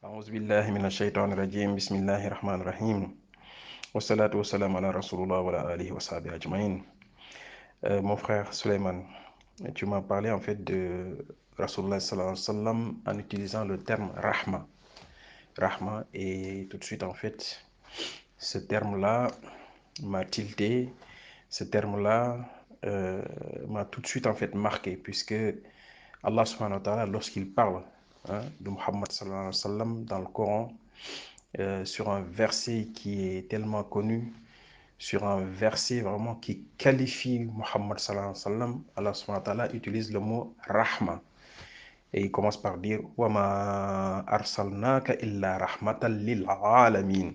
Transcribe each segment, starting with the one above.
أعوذ بالله من الشيطان الرجيم بسم الله الرحمن الرحيم والصلاة والسلام على رسول الله وعلى آله وصحبه أجمعين. Mon frère Suleiman, tu m'as parlé en fait de Rasulullah sallallahu alayhi wa sallam en utilisant le terme Rahma. Rahma, et tout de suite en fait, ce terme-là m'a tilté, ce terme-là m'a tout de suite en fait marqué, puisque Allah subhanahu wa ta'ala, lorsqu'il parle de Muhammad sallallahu alayhi wa sallam dans le Coran, sur un verset qui est tellement connu, sur un verset vraiment qui qualifie Muhammad sallallahu alayhi wa sallam, Allah subhanahu wa ta'ala utilise le mot Rahma. Et il commence par dire wa ma arsalnaka illa rahmatan lil alamin.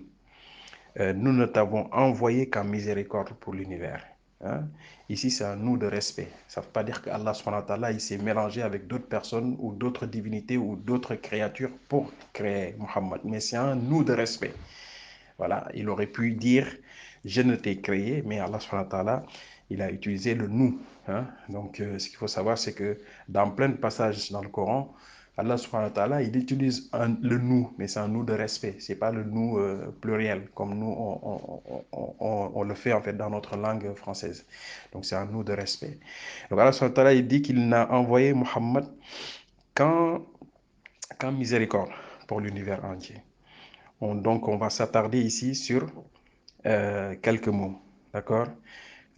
Nous ne t'avons envoyé qu'en miséricorde pour l'univers. Hein? Ici, c'est un nous de respect. Ça ne veut pas dire qu'Allah subhanahu wa ta'ala, il s'est mélangé avec d'autres personnes ou d'autres divinités ou d'autres créatures pour créer Muhammad. Mais c'est un nous de respect. Voilà, il aurait pu dire je ne t'ai créé, mais Allah subhanahu wa ta'ala, il a utilisé le nous. Hein? Donc, ce qu'il faut savoir, c'est que dans plein de passages dans le Coran, Allah subhanahu wa ta'ala, il utilise le nous, mais c'est un nous de respect. C'est pas le nous pluriel, comme nous, on le fait en fait dans notre langue française. Donc, c'est un nous de respect. Donc, Allah subhanahu wa ta'ala, il dit qu'il n'a envoyé Muhammad qu'en miséricorde pour l'univers entier. Donc, on va s'attarder ici sur quelques mots. D'accord?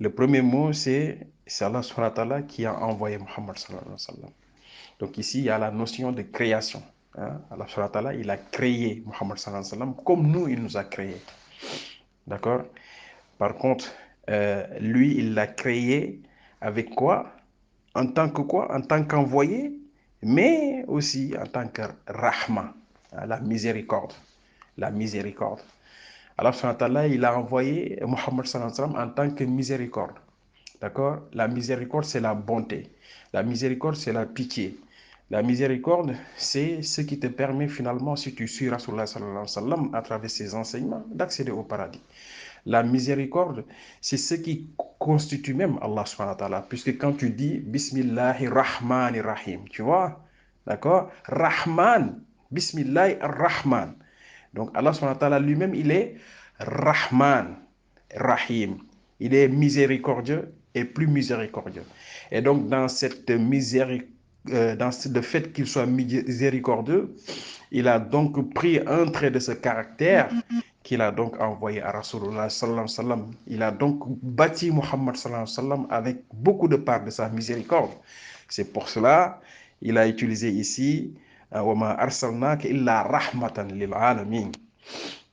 Le premier mot, c'est Allah subhanahu wa ta'ala qui a envoyé Muhammad sallallahu alayhi wa sallam. Donc ici, il y a la notion de création. Hein? Allah subhanahu wa ta'ala, il a créé Muhammad sallallahu alayhi wa sallam comme nous, il nous a créés. D'accord? Par contre, lui, il l'a créé avec quoi? En tant que quoi? En tant qu'envoyé, mais aussi en tant que rahma, la miséricorde. La miséricorde. Allah subhanahu wa ta'ala, il a envoyé Muhammad sallallahu alayhi wa sallam en tant que miséricorde. D'accord? La miséricorde, c'est la bonté. La miséricorde, c'est la pitié. La miséricorde, c'est ce qui te permet finalement, si tu suis Rasulullah sallallahu alayhi wa sallam, à travers ses enseignements, d'accéder au paradis. La miséricorde, c'est ce qui constitue même Allah subhanahu wa ta'ala. Puisque quand tu dis Bismillahir Rahmanir Rahim, tu vois? D'accord? Rahman, Bismillahir Rahman. Donc Allah subhanahu wa ta'ala lui-même, il est Rahman, Rahim. Il est miséricordieux et plus miséricordieux. Et donc dans cette dans le fait qu'il soit miséricordieux, il a donc pris un trait de ce caractère qu'il a donc envoyé à Rasulullah sallallahu alayhi wa sallam. Il a donc bâti Muhammad sallallahu alayhi wa sallam avec beaucoup de part de sa miséricorde. C'est pour cela il a utilisé ici وَمَا أَرْسَلْنَاكَ إِلَّا رَحْمَةً لِلْعَالَمِينَ.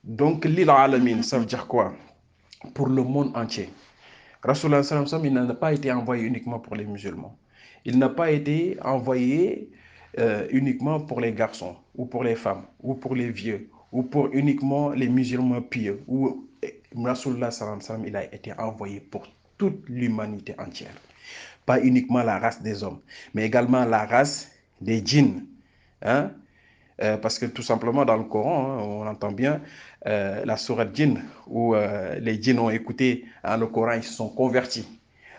Donc lil alamin, ça veut dire quoi? Pour le monde entier. Rasulullah sallallahu alayhi wa sallam, il n'a pas été envoyé uniquement pour les musulmans. Il n'a pas été envoyé uniquement pour les garçons, ou pour les femmes, ou pour les vieux, ou pour uniquement les musulmans pieux. Ou Rasulullah sallallahu alayhi wa sallam, il a été envoyé pour toute l'humanité entière. Pas uniquement la race des hommes, mais également la race des djinns. Hein? Parce que tout simplement dans le Coran, hein, on entend bien la sourate djinn, où les djinns ont écouté le Coran, ils se sont convertis.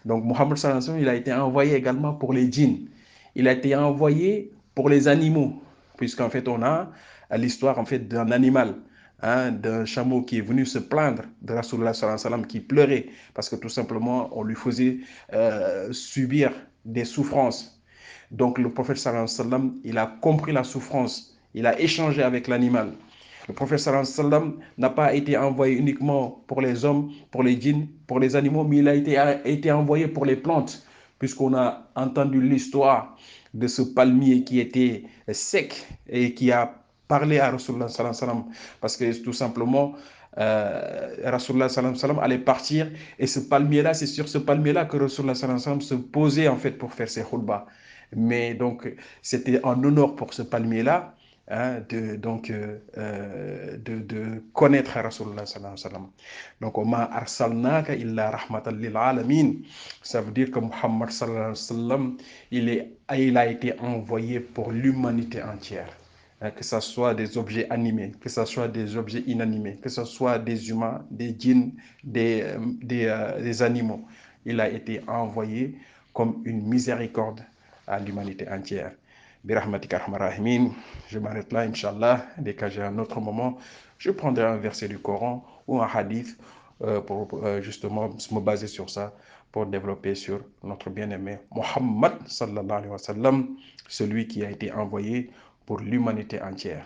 Donc Mohammed sallallahu alayhi wa sallam, il a été envoyé également pour les djinns. Il a été envoyé pour les animaux, puisqu'en fait on a l'histoire en fait d'un animal, hein, d'un chameau qui est venu se plaindre de Rasulullah sallallahu alayhi wa sallam, qui pleurait parce que tout simplement on lui faisait subir des souffrances. Donc le prophète sallallahu alayhi wa sallam, il a compris la souffrance. Il a échangé avec l'animal. Le prophète sallallahu alayhi wa sallam n'a pas été envoyé uniquement pour les hommes, pour les djinns, pour les animaux, mais il a été envoyé pour les plantes, puisqu'on a entendu l'histoire de ce palmier qui était sec et qui a parlé à Rasulullah sallallahu alayhi wa sallam, parce que tout simplement, Rasulullah sallallahu alayhi wa sallam allait partir, et ce palmier-là, c'est sur ce palmier-là que Rasulullah sallallahu alayhi wa sallam se posait en fait pour faire ses khutbahs. Mais donc, c'était en honneur pour ce palmier-là, hein, de connaître Rasulullah sallallahu alayhi wa sallam. Donc, ma arsalnaka illa rahmatan lil alamin. Ça veut dire que Muhammad sallallahu alayhi wa sallam, il a été envoyé pour l'humanité entière. Hein, que ce soit des objets animés, que ce soit des objets inanimés, que ce soit des humains, des djinns, des animaux. Il a été envoyé comme une miséricorde à l'humanité entière. Birahmatika arhamar rahimin. Je m'arrête là, Inch'Allah. Dès que j'ai un autre moment, je prendrai un verset du Coran ou un hadith pour justement me baser sur ça pour développer sur notre bien-aimé Muhammad sallallahu alayhi wa sallam, celui qui a été envoyé pour l'humanité entière.